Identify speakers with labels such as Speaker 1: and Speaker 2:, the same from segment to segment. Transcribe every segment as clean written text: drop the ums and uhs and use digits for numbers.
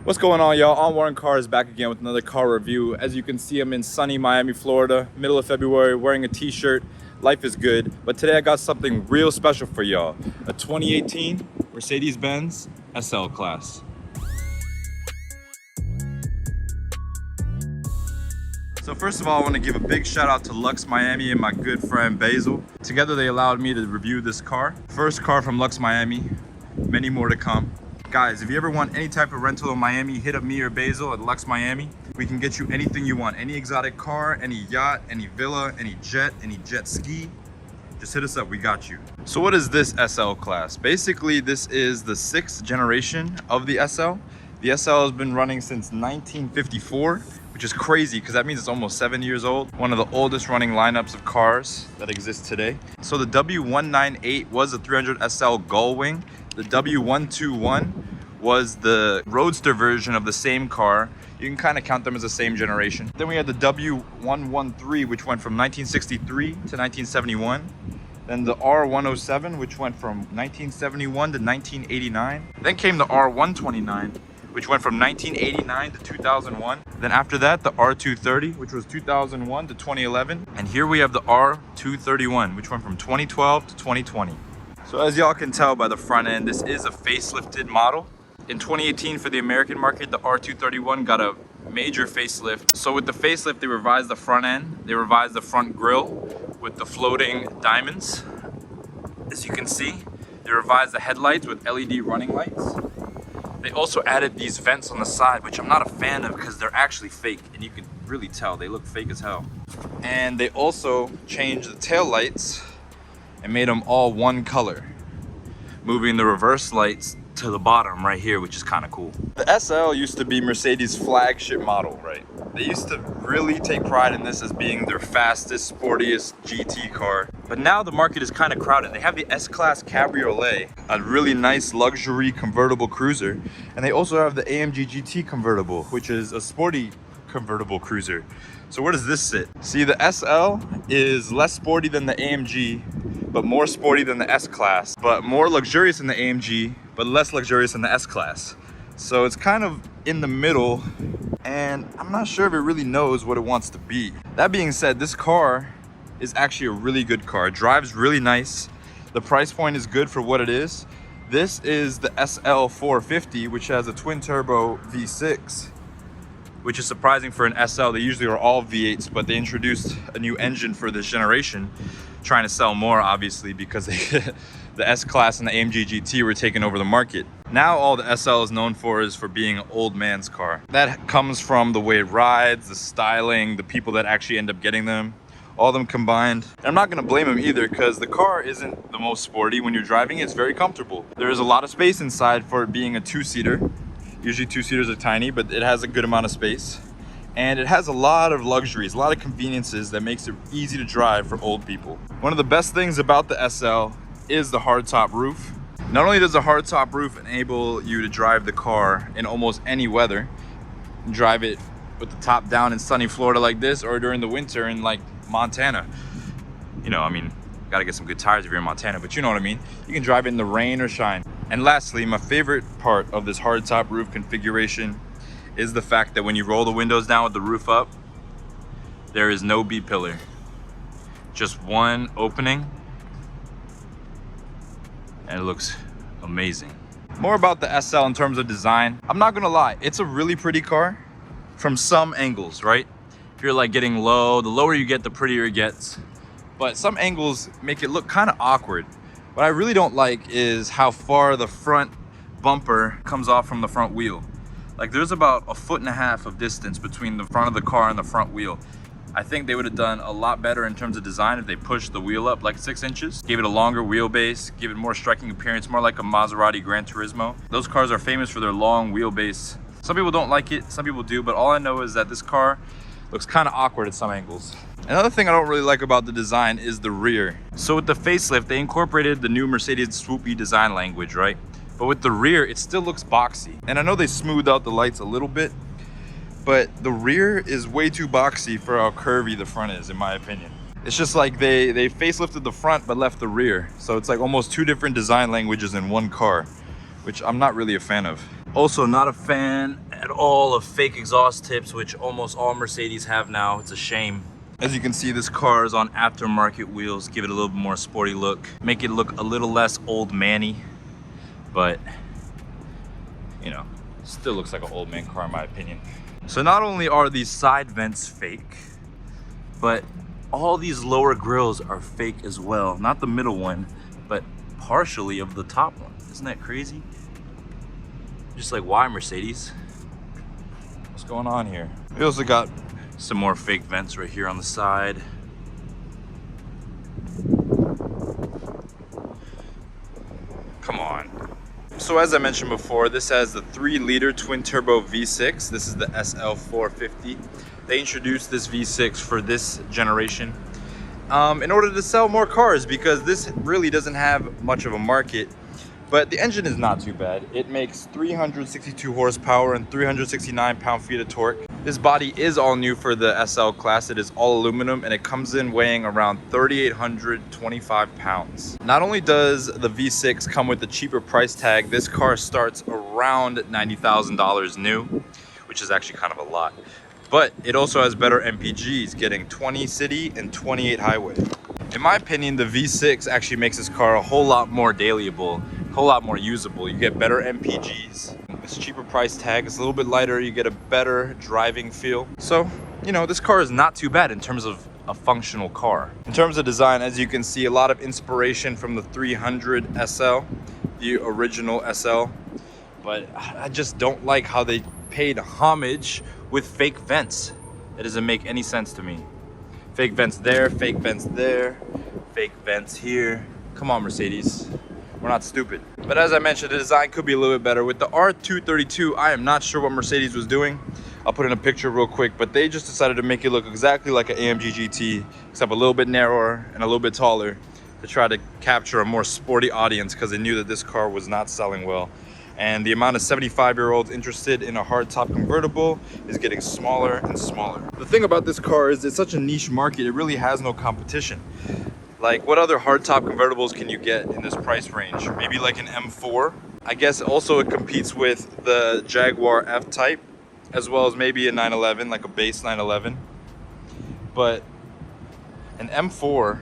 Speaker 1: What's going on, y'all? Anwar Cars back again with another car review. As you can see, I'm in sunny Miami, Florida, middle of February, wearing a t-shirt. Life is good, but today I got something real special for y'all. A 2018 Mercedes-Benz SL class. So first of all, I want to give a big shout out to Luxx Miami and my good friend Basil. Together they allowed me to review this car. First car from Luxx Miami, many more to come. Guys, if you ever want any type of rental in Miami, hit up me or Basil at Luxx Miami. We can get you anything you want, any exotic car, any yacht, any villa, any jet ski. Just hit us up, we got you. So what is this SL class? Basically, this is the 6th generation of the SL. The SL has been running since 1954, which is crazy because that means it's almost 7 years old. One of the oldest running lineups of cars that exist today. So the W198 was a 300 SL gull wing. The W121 was the roadster version of the same car. You can kind of count them as the same generation. Then we had the W113, which went from 1963 to 1971. Then the R107, which went from 1971 to 1989. Then came the R129, which went from 1989 to 2001. Then after that, the R230, which was 2001 to 2011. And here we have the R231, which went from 2012 to 2020. So as y'all can tell by the front end, this is a facelifted model. In 2018 for the American market, the R231 got a major facelift. So with the facelift, they revised the front end. They revised the front grille with the floating diamonds. As you can see, they revised the headlights with LED running lights. They also added these vents on the side, which I'm not a fan of because they're actually fake, and you can really tell they look fake as hell. And they also changed the tail lights and made them all one color, moving the reverse lights to the bottom right here, which is kind of cool. The SL used to be Mercedes' flagship model, right? They used to really take pride in this as being their fastest, sportiest GT car. But now the market is kind of crowded. They have the S-Class Cabriolet, a really nice luxury convertible cruiser. And they also have the AMG GT convertible, which is a sporty convertible cruiser. So where does this sit? See, the SL is less sporty than the AMG, but more sporty than the S-Class, but more luxurious than the AMG, but less luxurious than the S-Class. So it's kind of in the middle, and I'm not sure if it really knows what it wants to be. That being said, this car is actually a really good car. It drives really nice. The price point is good for what it is. This is the SL450, which has a twin turbo V6, which is surprising for an SL. They usually are all V8s, but they introduced a new engine for this generation, trying to sell more, obviously, because the S-Class and the AMG GT were taking over the market. Now all the SL is known for is for being an old man's car. That comes from the way it rides, the styling, the people that actually end up getting them, all of them combined. And I'm not gonna blame them either, because the car isn't the most sporty. When you're driving, it's very comfortable. There is a lot of space inside for it being a two-seater. Usually two-seaters are tiny, but it has a good amount of space. And it has a lot of luxuries, a lot of conveniences that makes it easy to drive for old people. One of the best things about the SL is the hardtop roof. Not only does the hardtop roof enable you to drive the car in almost any weather, drive it with the top down in sunny Florida like this, or during the winter in like Montana. You know, I mean, gotta get some good tires if you're in Montana, but you know what I mean. You can drive it in the rain or shine. And lastly, my favorite part of this hardtop roof configuration is the fact that when you roll the windows down with the roof up, there is no B-pillar. Just one opening, and it looks amazing. More about the SL in terms of design. I'm not gonna lie, it's a really pretty car from some angles, right? If you're like getting low, the lower you get, the prettier it gets. But some angles make it look kind of awkward. What I really don't like is how far the front bumper comes off from the front wheel. Like there's about 1.5 feet of distance between the front of the car and the front wheel. I think they would have done a lot better in terms of design if they pushed the wheel up like 6 inches, gave it a longer wheelbase, give it more striking appearance, more like a Maserati Gran Turismo. Those cars are famous for their long wheelbase. Some people don't like it, some people do, but all I know is that this car looks kind of awkward at some angles. Another thing I don't really like about the design is the rear. So with the facelift, they incorporated the new Mercedes swoopy design language, right? But with the rear, it still looks boxy. And I know they smoothed out the lights a little bit, but the rear is way too boxy for how curvy the front is, in my opinion. It's just like they facelifted the front but left the rear. So it's like almost two different design languages in one car, which I'm not really a fan of. Also not a fan at all of fake exhaust tips, which almost all Mercedes have now. It's a shame. As you can see, this car is on aftermarket wheels. Give it a little bit more sporty look. Make it look a little less old man-y, but you know, still looks like an old man car in my opinion. So not only are these side vents fake, but all these lower grills are fake as well. Not the middle one, but partially of the top one. Isn't that crazy? Just like, why, Mercedes? What's going on here? We also got some more fake vents right here on the side. Come on. So as I mentioned before, this has the 3-liter twin-turbo V6. This is the SL450. They introduced this V6 for this generation in order to sell more cars, because this really doesn't have much of a market. But the engine is not too bad. It makes 362 horsepower and 369 pound-feet of torque. This body is all new for the SL class. It is all aluminum, and it comes in weighing around 3,825 pounds. Not only does the V6 come with the cheaper price tag, this car starts around $90,000 new, which is actually kind of a lot. But it also has better MPGs, getting 20 city and 28 highway. In my opinion, the V6 actually makes this car a whole lot more dailyable, a whole lot more usable. You get better MPGs. It's a cheaper price tag. It's a little bit lighter. You get a better driving feel. So, you know, this car is not too bad in terms of a functional car. In terms of design, as you can see, a lot of inspiration from the 300 SL, the original SL. But I just don't like how they paid homage with fake vents. It doesn't make any sense to me. Fake vents there, fake vents there, fake vents here. Come on, Mercedes. We're not stupid. But as I mentioned, the design could be a little bit better. With the R232, I am not sure what Mercedes was doing. I'll put in a picture real quick, but they just decided to make it look exactly like an AMG GT, except a little bit narrower and a little bit taller, to try to capture a more sporty audience, because they knew that this car was not selling well. And the amount of 75-year-olds interested in a hardtop convertible is getting smaller and smaller. The thing about this car is it's such a niche market, it really has no competition. Like, what other hardtop convertibles can you get in this price range? Maybe like an M4. I guess also it competes with the Jaguar F-Type, as well as maybe a 911, like a base 911. But an M4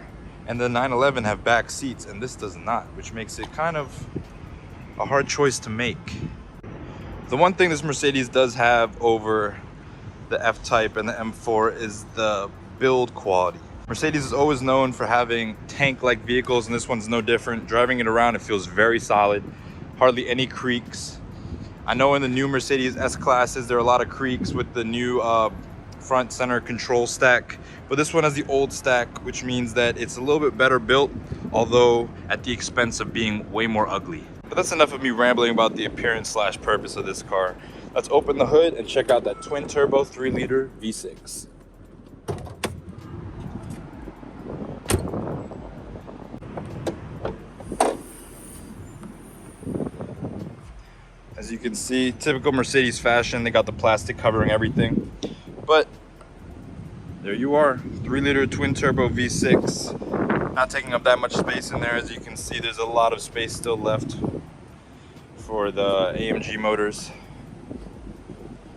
Speaker 1: and the 911 have back seats, and this does not, which makes it kind of a hard choice to make. The one thing this Mercedes does have over the F-Type and the M4 is the build quality. Mercedes is always known for having tank-like vehicles, and this one's no different. Driving it around, it feels very solid. Hardly any creaks. I know in the new Mercedes S-Classes, there are a lot of creaks with the new front center control stack, but this one has the old stack, which means that it's a little bit better built, although at the expense of being way more ugly. But that's enough of me rambling about the appearance / purpose of this car. Let's open the hood and check out that twin-turbo 3-liter V6. As you can see, typical Mercedes fashion, they got the plastic covering everything. But there you are, 3-liter twin-turbo V6. Not taking up that much space in there. As you can see, there's a lot of space still left for the AMG motors.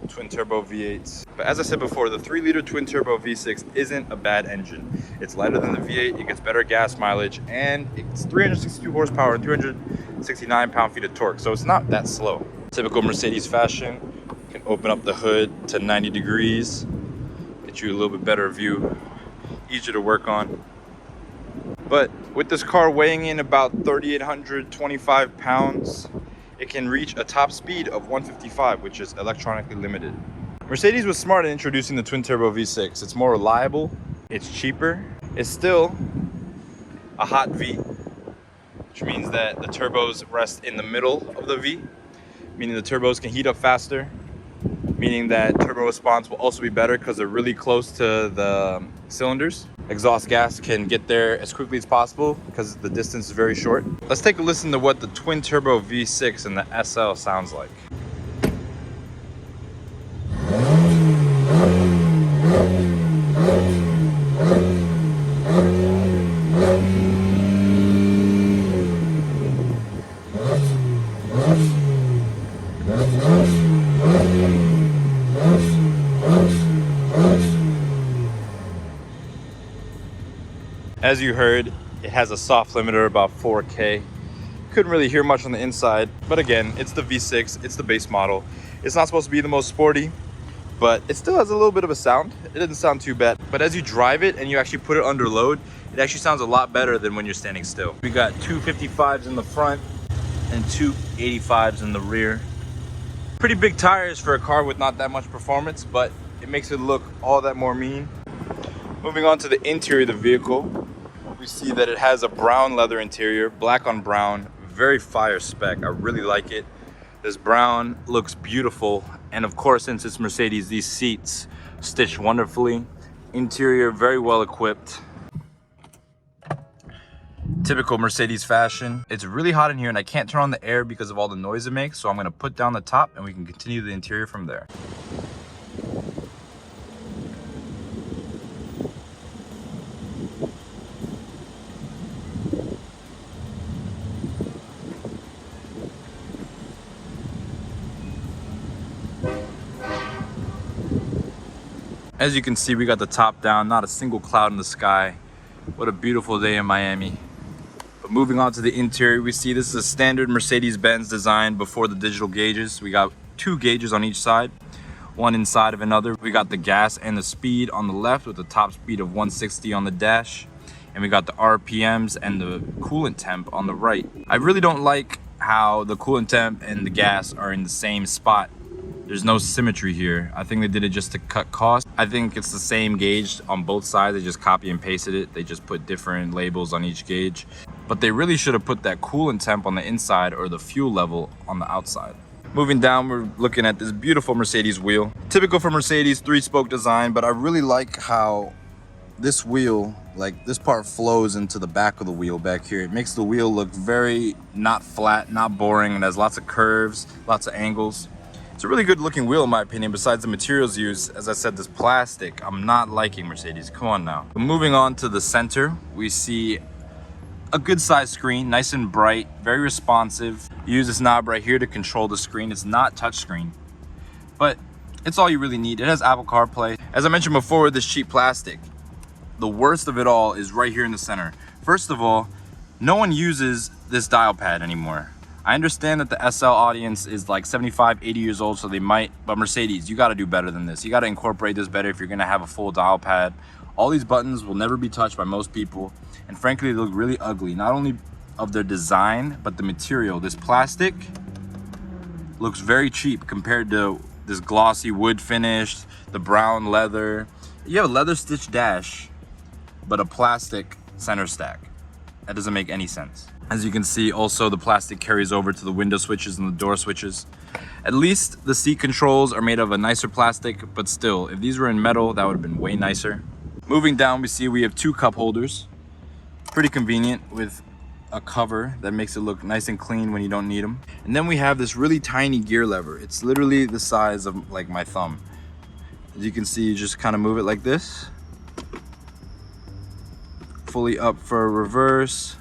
Speaker 1: Twin-turbo V8s. But as I said before, the 3-liter twin-turbo V6 isn't a bad engine. It's lighter than the V8, it gets better gas mileage, and it's 362 horsepower and 369 pound-feet of torque, so it's not that slow. Typical Mercedes fashion, you can open up the hood to 90 degrees, get you a little bit better view, easier to work on. But with this car weighing in about 3,825 pounds, it can reach a top speed of 155, which is electronically limited. Mercedes was smart in introducing the twin-turbo V6. It's more reliable, it's cheaper, it's still a hot V, which means that the turbos rest in the middle of the V, meaning the turbos can heat up faster, meaning that turbo response will also be better because they're really close to the cylinders. Exhaust gas can get there as quickly as possible because the distance is very short. Let's take a listen to what the twin-turbo V6 and the SL sounds like. As you heard, it has a soft limiter about 4K. Couldn't really hear much on the inside, but again, it's the V6, it's the base model. It's not supposed to be the most sporty, but it still has a little bit of a sound. It doesn't sound too bad, but as you drive it and you actually put it under load, it actually sounds a lot better than when you're standing still. We got two 55s in the front and two 85s in the rear. Pretty big tires for a car with not that much performance, but it makes it look all that more mean. Moving on to the interior of the vehicle, we see that it has a brown leather interior, black on brown, very fire spec. I really like it. This brown looks beautiful, and of course, since it's Mercedes, these seats stitched wonderfully. Interior very well equipped. Typical Mercedes fashion. It's really hot in here and I can't turn on the air because of all the noise it makes, so I'm going to put down the top and we can continue the interior from there. As you can see, we got the top down, not a single cloud in the sky. What a beautiful day in Miami. But moving on to the interior, we see this is a standard Mercedes-Benz design before the digital gauges. We got two gauges on each side, one inside of another. We got the gas and the speed on the left with the top speed of 160 on the dash. And we got the RPMs and the coolant temp on the right. I really don't like how the coolant temp and the gas are in the same spot. There's no symmetry here. I think they did it just to cut costs. I think it's the same gauge on both sides. They just copy and pasted it. They just put different labels on each gauge. But they really should have put that coolant temp on the inside or the fuel level on the outside. Moving down, we're looking at this beautiful Mercedes wheel. Typical for Mercedes, 3-spoke design, but I really like how this wheel, like this part flows into the back of the wheel back here. It makes the wheel look very not flat, not boring, and has lots of curves, lots of angles. It's a really good looking wheel in my opinion, besides the materials used. As I said, this plastic, I'm not liking Mercedes, come on now. But moving on to the center, we see a good sized screen, nice and bright, very responsive. You use this knob right here to control the screen. It's not touchscreen, but it's all you really need. It has Apple CarPlay. As I mentioned before with this cheap plastic, the worst of it all is right here in the center. First of all, no one uses this dial pad anymore. I understand that the SL audience is like 75, 80 years old, so they might, but Mercedes, you gotta do better than this. You gotta incorporate this better if you're gonna have a full dial pad. All these buttons will never be touched by most people, and frankly, they look really ugly. Not only of their design, but the material. This plastic looks very cheap compared to this glossy wood finish, the brown leather. You have a leather stitched dash, but a plastic center stack. That doesn't make any sense. As you can see, also the plastic carries over to the window switches and the door switches. At least the seat controls are made of a nicer plastic, but still, if these were in metal, that would have been way nicer. Moving down, we see we have two cup holders. Pretty convenient with a cover that makes it look nice and clean when you don't need them. And then we have this really tiny gear lever. It's literally the size of like my thumb. As you can see, you just kind of move it like this. Fully up for reverse.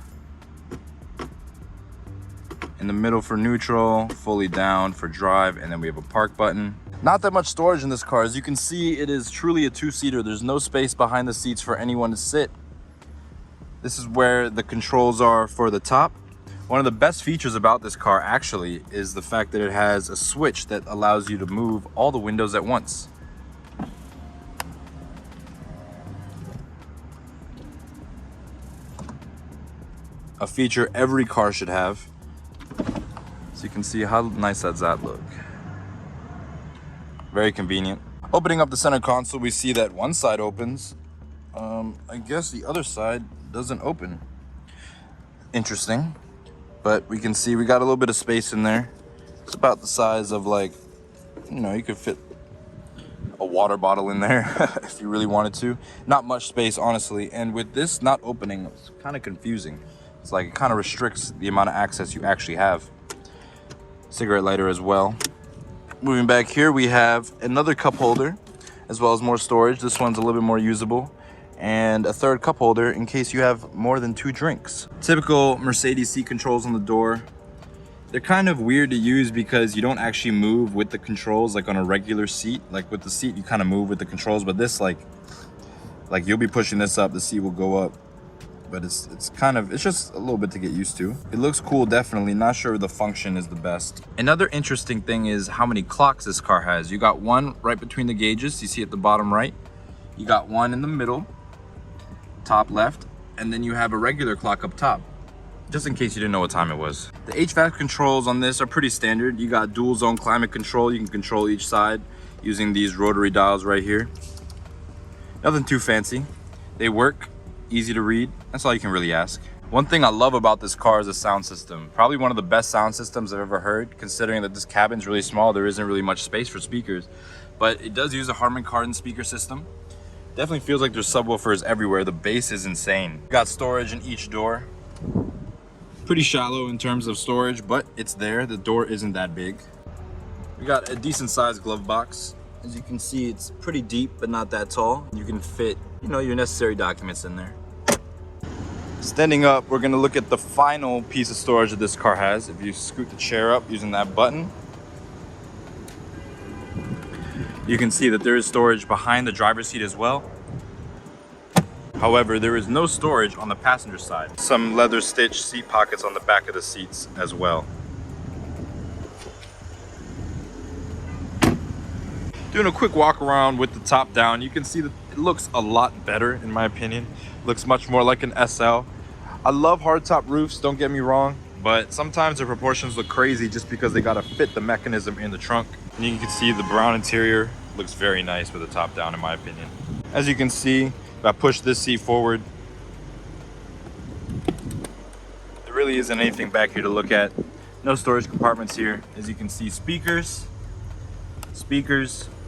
Speaker 1: In the middle for neutral, fully down for drive, and then we have a park button. Not that much storage in this car. As you can see, it is truly a two-seater. There's no space behind the seats for anyone to sit. This is where the controls are for the top. One of the best features about this car actually is the fact that it has a switch that allows you to move all the windows at once. A feature every car should have. So you can see how nice does that look. Very convenient. Opening up the center console, we see that one side opens. I guess the other side doesn't open. Interesting. But we can see we got a little bit of space in there. It's about the size of, like, you know, you could fit a water bottle in there if you really wanted to. Not much space, honestly. And with this not opening, it's kind of confusing. It's like it kind of restricts the amount of access you actually have. Cigarette lighter as well. Moving back here, we have another cup holder as well as more storage. This one's a little bit more usable, and a third cup holder in case you have more than 2 drinks. Typical Mercedes seat controls on the door. They're kind of weird to use because you don't actually move with the controls like on a regular seat. Like with the seat, you kind of move with the controls, but this like you'll be pushing this up, the seat will go up. But it's just a little bit to get used to. It looks cool, definitely. Not sure the function is the best. Another interesting thing is how many clocks this car has. You got one right between the gauges, you see at the bottom right. You got one in the middle, top left, and then you have a regular clock up top, just in case you didn't know what time it was. The HVAC controls on this are pretty standard. You got dual zone climate control. You can control each side using these rotary dials right here. Nothing too fancy. They work, easy to read. That's all you can really ask. One thing I love about this car is the sound system. Probably one of the best sound systems I've ever heard, considering that this cabin's really small. There isn't really much space for speakers, but it does use a Harman Kardon speaker system. Definitely feels like there's subwoofers everywhere. The bass is insane. Got storage in each door. Pretty shallow in terms of storage, but it's there. The door isn't that big. We got a decent sized glove box. As you can see, it's pretty deep, but not that tall. You can fit, you know, your necessary documents in there. Standing up, we're gonna look at the final piece of storage that this car has. If you scoot the chair up using that button, you can see that there is storage behind the driver's seat as well. However, there is no storage on the passenger side. Some leather stitched seat pockets on the back of the seats as well. Doing a quick walk around with the top down, you can see that it looks a lot better in my opinion. Looks much more like an SL. I love hardtop roofs, don't get me wrong, but sometimes the proportions look crazy just because they gotta fit the mechanism in the trunk. And you can see the brown interior looks very nice with the top down in my opinion. As you can see, if I push this seat forward, there really isn't anything back here to look at. No storage compartments here. As you can see, speakers,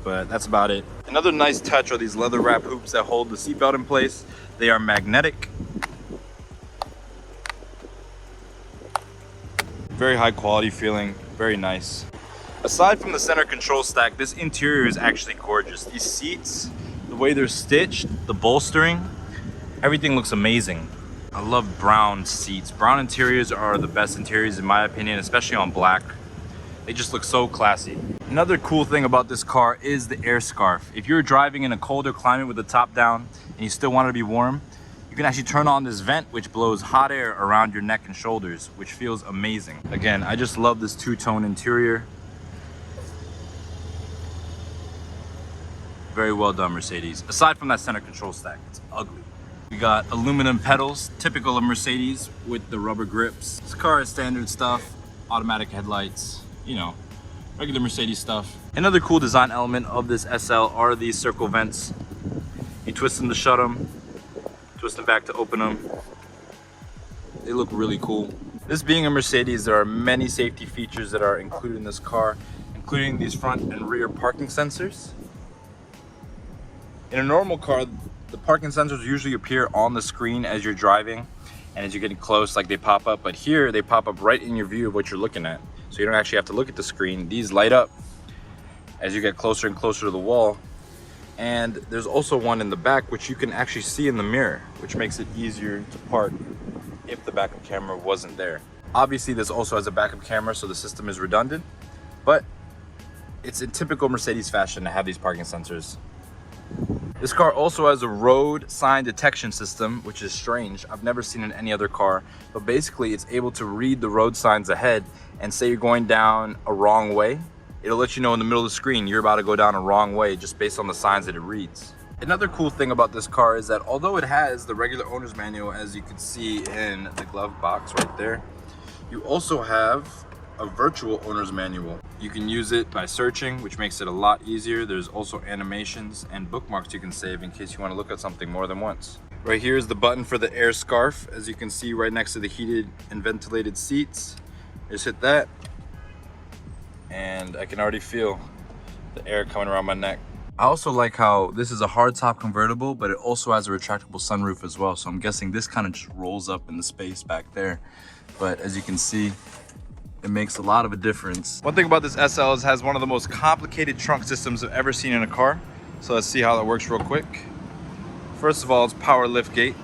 Speaker 1: but that's about it. Another nice touch are these leather wrap hoops that hold the seatbelt in place. They are magnetic. Very high quality feeling, very nice. Aside from the center control stack, this interior is actually gorgeous. These seats, the way they're stitched, the bolstering, everything looks amazing. I love brown seats. Brown interiors are the best interiors in my opinion, especially on black. They just look so classy. Another cool thing about this car is the air scarf. If you're driving in a colder climate with the top down and you still want to be warm, you can actually turn on this vent which blows hot air around your neck and shoulders, which feels amazing. Again, I just love this two-tone interior. Very well done, Mercedes. Aside from that center control stack, it's ugly. We got aluminum pedals, typical of Mercedes with the rubber grips. This car is standard stuff, automatic headlights, you know, regular Mercedes stuff. Another cool design element of this SL are these circle vents. You twist them to shut them, twist them back to open them. They look really cool. This being a Mercedes, there are many safety features that are included in this car, including these front and rear parking sensors. In a normal car, the parking sensors usually appear on the screen as you're driving, and as you're getting close, like they pop up, but here they pop up right in your view of what you're looking at. So you don't actually have to look at the screen. These light up as you get closer and closer to the wall. And there's also one in the back which you can actually see in the mirror, which makes it easier to park if the backup camera wasn't there. Obviously this also has a backup camera, so the system is redundant, but it's in typical Mercedes fashion to have these parking sensors. This car also has a road sign detection system, which is strange. I've never seen it in any other car, but basically it's able to read the road signs ahead, and say you're going down a wrong way, it'll let you know in the middle of the screen you're about to go down a wrong way just based on the signs that it reads. Another cool thing about this car is that although it has the regular owner's manual, as you can see in the glove box right there, you also have a virtual owner's manual. You can use it by searching, which makes it a lot easier. There's also animations and bookmarks you can save in case you want to look at something more than once. Right here is the button for the air scarf, as you can see right next to the heated and ventilated seats. Just hit that, and I can already feel the air coming around my neck. I also like how this is a hardtop convertible, but it also has a retractable sunroof as well. So I'm guessing this kind of just rolls up in the space back there. But as you can see, it makes a lot of a difference. One thing about this SL is it has one of the most complicated trunk systems I've ever seen in a car. So let's see how that works real quick. First of all, it's power lift gate.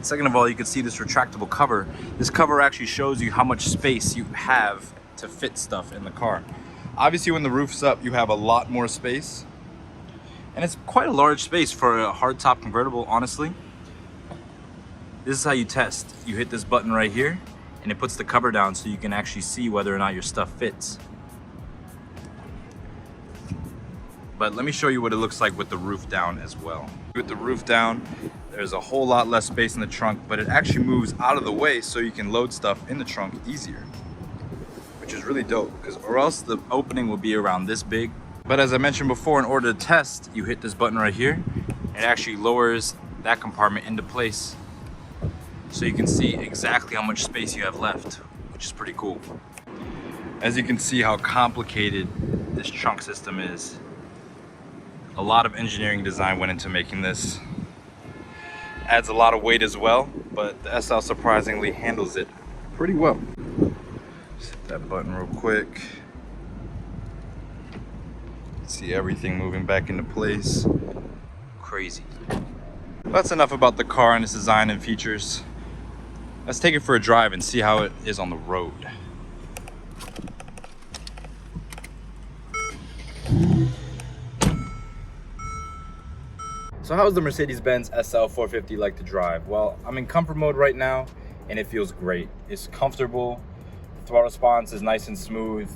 Speaker 1: Second of all, you can see this retractable cover. This cover actually shows you how much space you have to fit stuff in the car. Obviously, when the roof's up, you have a lot more space. And it's quite a large space for a hardtop convertible, honestly. This is how you test. You hit this button right here, and it puts the cover down so you can actually see whether or not your stuff fits. But let me show you what it looks like with the roof down as well. With the roof down, there's a whole lot less space in the trunk, but it actually moves out of the way so you can load stuff in the trunk easier, which is really dope, because or else the opening will be around this big. But as I mentioned before, in order to test, you hit this button right here. It actually lowers that compartment into place so you can see exactly how much space you have left, which is pretty cool. As you can see how complicated this trunk system is. A lot of engineering design went into making this. Adds a lot of weight as well, but the SL surprisingly handles it pretty well. Just hit that button real quick. See everything moving back into place. Crazy. That's enough about the car and its design and features. Let's take it for a drive and see how it is on the road. So how's the Mercedes-Benz SL450 like to drive? Well, I'm in comfort mode right now and it feels great. It's comfortable, throttle response is nice and smooth.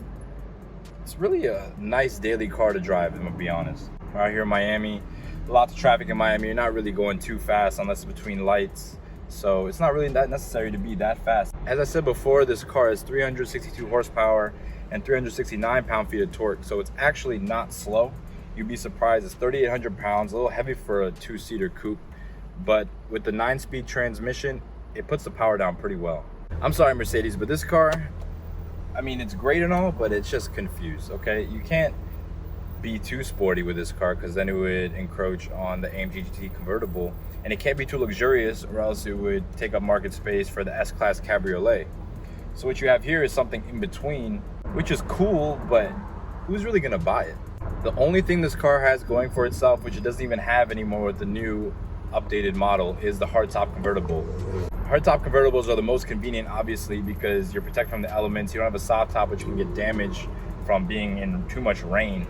Speaker 1: It's really a nice daily car to drive, I'm gonna be honest. We're out here in Miami, lots of traffic in Miami. You're not really going too fast unless it's between lights. So it's not really that necessary to be that fast. As I said before, this car has 362 horsepower and 369 pound-feet of torque. So it's actually not slow. You'd be surprised. It's 3,800 pounds, a little heavy for a two-seater coupe, but with the 9-speed transmission, it puts the power down pretty well. I'm sorry, Mercedes, but this car, I mean, it's great and all, but it's just confused, okay? You can't be too sporty with this car because then it would encroach on the AMG GT convertible, and it can't be too luxurious or else it would take up market space for the S-Class Cabriolet. So what you have here is something in between, which is cool, but who's really gonna buy it? The only thing this car has going for itself, which it doesn't even have anymore with the new updated model, is the hardtop convertible. Hardtop convertibles are the most convenient, obviously, because you're protected from the elements. You don't have a soft top, which can get damaged from being in too much rain.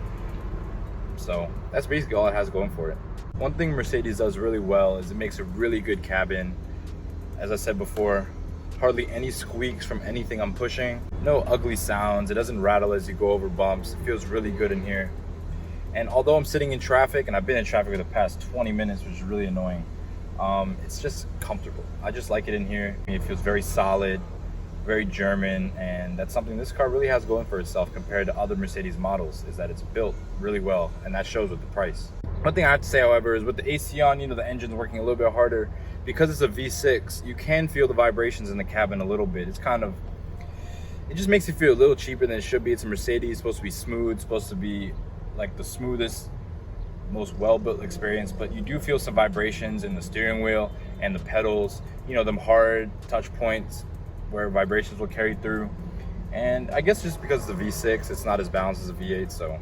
Speaker 1: So that's basically all it has going for it. One thing Mercedes does really well is it makes a really good cabin. As I said before, hardly any squeaks from anything I'm pushing. No ugly sounds. It doesn't rattle as you go over bumps. It feels really good in here. And although I'm sitting in traffic, and I've been in traffic for the past 20 minutes, which is really annoying, it's just comfortable. I just like it in here. It feels very solid, very German, and that's something this car really has going for itself compared to other Mercedes models, is that it's built really well, and that shows with the price. One thing I have to say, however, is with the AC on, the engine's working a little bit harder. Because it's a V6, you can feel the vibrations in the cabin a little bit. It's kind of, it just makes it feel a little cheaper than it should be. It's a Mercedes, supposed to be smooth, supposed to be like the smoothest, most well-built experience, but you do feel some vibrations in the steering wheel and the pedals, them hard touch points where vibrations will carry through. And I guess just because it's a V6, it's not as balanced as a V8, so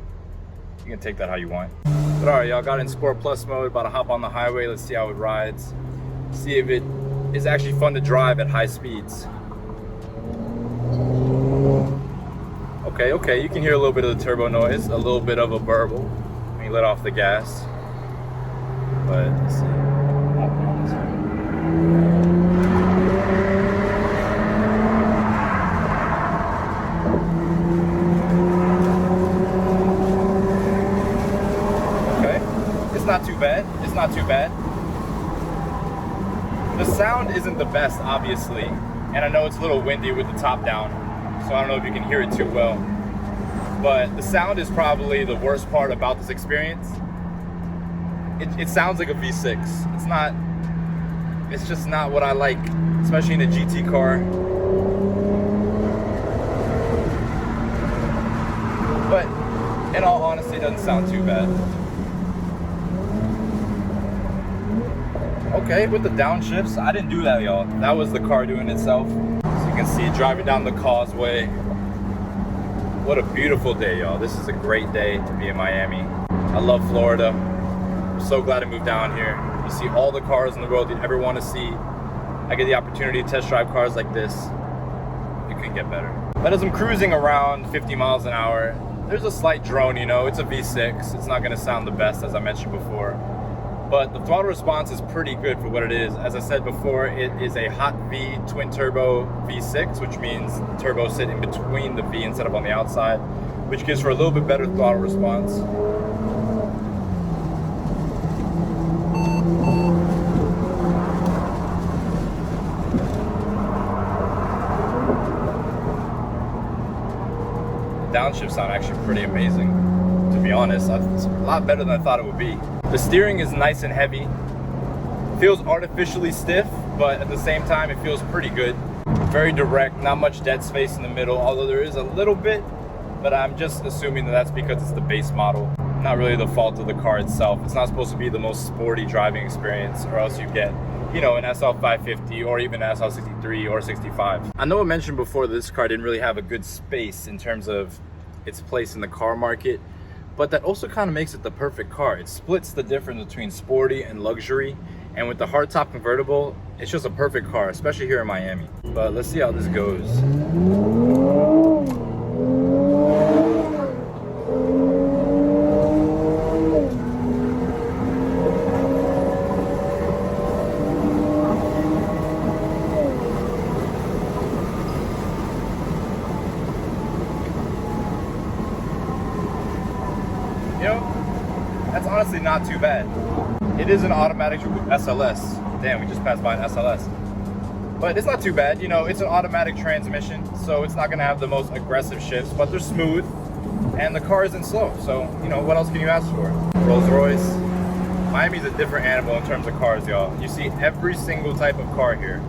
Speaker 1: you can take that how you want. But all right, y'all, got in Sport Plus mode, about to hop on the highway. Let's see how it rides, see if it is actually fun to drive at high speeds. Okay, you can hear a little bit of the turbo noise, a little bit of a burble when you let off the gas. But let's see. Okay, it's not too bad. It's not too bad. The sound isn't the best, obviously, and I know it's a little windy with the top down, so I don't know if you can hear it too well. But the sound is probably the worst part about this experience. It sounds like a V6. It's just not what I like, especially in a GT car. But in all honesty, it doesn't sound too bad. Okay, with the downshifts, I didn't do that, y'all. That was the car doing itself. So you can see it driving down the causeway. What a beautiful day, y'all. This is a great day to be in Miami. I love Florida. I'm so glad I moved down here. You see all the cars in the world you'd ever want to see. I get the opportunity to test drive cars like this, it couldn't get better. But as I'm cruising around 50 miles an hour, there's a slight drone, you know, it's a V6. It's not gonna sound the best, as I mentioned before. But the throttle response is pretty good for what it is. As I said before, it is a hot V twin turbo V6, which means turbos sit in between the V instead of on the outside, which gives for a little bit better throttle response. The downshift sound actually pretty amazing, to be honest. It's a lot better than I thought it would be. The steering is nice and heavy. Feels artificially stiff, but at the same time it feels pretty good. Very direct, not much dead space in the middle, although there is a little bit, but I'm just assuming that that's because it's the base model. Not really the fault of the car itself. It's not supposed to be the most sporty driving experience, or else you get, you know, an SL550 or even an SL63 or 65. I know I mentioned before that this car didn't really have a good space in terms of its place in the car market, but that also kind of makes it the perfect car. It splits the difference between sporty and luxury, and with the hardtop convertible, it's just a perfect car, especially here in Miami. But let's see how this goes. You know, that's honestly not too bad. It is an automatic SLS. Damn, we just passed by an SLS. But it's not too bad. You know, it's an automatic transmission, so it's not gonna have the most aggressive shifts, but they're smooth, and the car isn't slow. So, you know, what else can you ask for? Rolls Royce. Miami's a different animal in terms of cars, y'all. You see every single type of car here.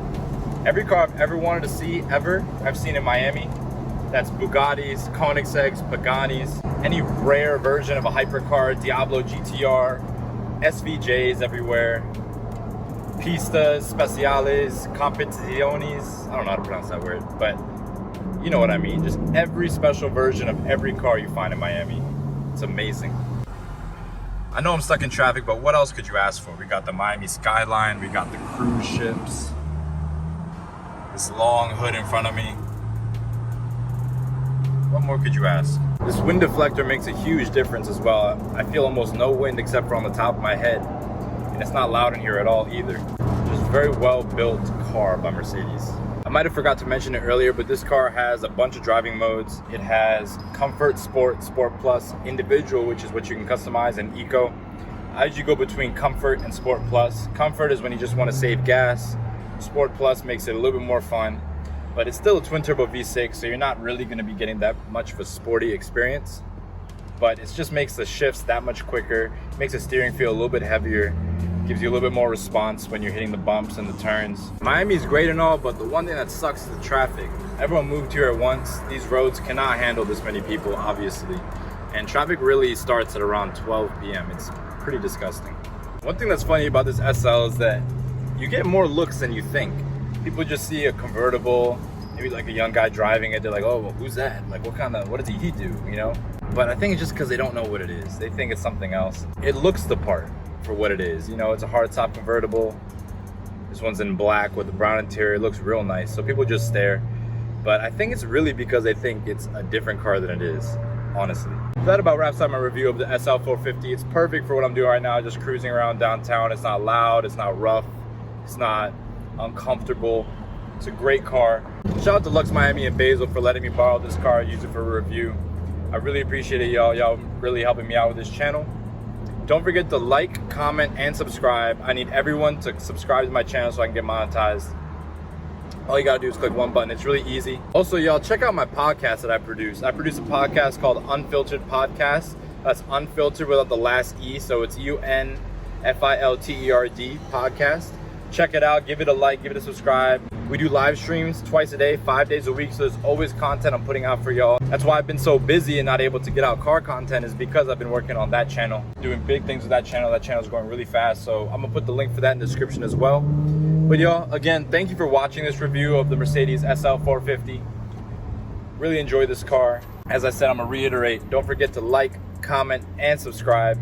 Speaker 1: Every car I've ever wanted to see, I've seen in Miami. That's Bugattis, Koenigsegg's, Paganis, any rare version of a hypercar, Diablo GTR, SVJs everywhere, Pistas, Speciales, Competiciones, I don't know how to pronounce that word, but you know what I mean. Just every special version of every car you find in Miami. It's amazing. I know I'm stuck in traffic, but what else could you ask for? We got the Miami skyline, we got the cruise ships, this long hood in front of me. What more could you ask? This wind deflector makes a huge difference as well. I feel almost no wind except for on the top of my head. And it's not loud in here at all either. Just a very well built car by Mercedes. I might have forgot to mention it earlier, but this car has a bunch of driving modes. It has Comfort, Sport, Sport Plus, Individual, which is what you can customize, and Eco. I usually go between Comfort and Sport Plus. Comfort is when you just want to save gas. Sport Plus makes it a little bit more fun. But it's still a twin turbo V6, so you're not really going to be getting that much of a sporty experience. But it just makes the shifts that much quicker, makes the steering feel a little bit heavier, gives you a little bit more response when you're hitting the bumps and the turns. Miami's great and all, but the one thing that sucks is the traffic. Everyone moved here at once. These roads cannot handle this many people, obviously. And traffic really starts at around 12 p.m. It's pretty disgusting. One thing that's funny about this SL is that you get more looks than you think. People just see a convertible, maybe like a young guy driving it, they're like, oh, well, who's that? Like, what does he do, you know? But I think it's just because they don't know what it is. They think it's something else. It looks the part for what it is. You know, it's a hardtop convertible. This one's in black with a brown interior. It looks real nice, so people just stare. But I think it's really because they think it's a different car than it is, honestly. That about wraps up my review of the SL450. It's perfect for what I'm doing right now, just cruising around downtown. It's not loud, it's not rough, it's not uncomfortable. It's a great car. Shout out to Luxx Miami and Basil for letting me borrow this car and use it for a review. I really appreciate it, y'all. Y'all really helping me out with this channel. Don't forget to like, comment, and subscribe. I need everyone to subscribe to my channel so I can get monetized. All you gotta do is click one button. It's really easy. Also, y'all, check out my podcast that I produce. I produce a podcast called Unfiltered Podcast. That's unfiltered without the last E, so it's UNFILTERD podcast. Check it out, give it a like, give it a subscribe. We do live streams twice a day, 5 days a week, so there's always content I'm putting out for y'all. That's why I've been so busy and not able to get out car content, is because I've been working on that channel, doing big things with that channel. That channel's going really fast, so I'm gonna put the link for that in the description as well. But y'all, again, thank you for watching this review of the Mercedes SL450. Really enjoyed this car. As I said, I'm gonna reiterate, don't forget to like, comment, and subscribe.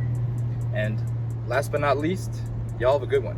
Speaker 1: And last but not least, y'all have a good one.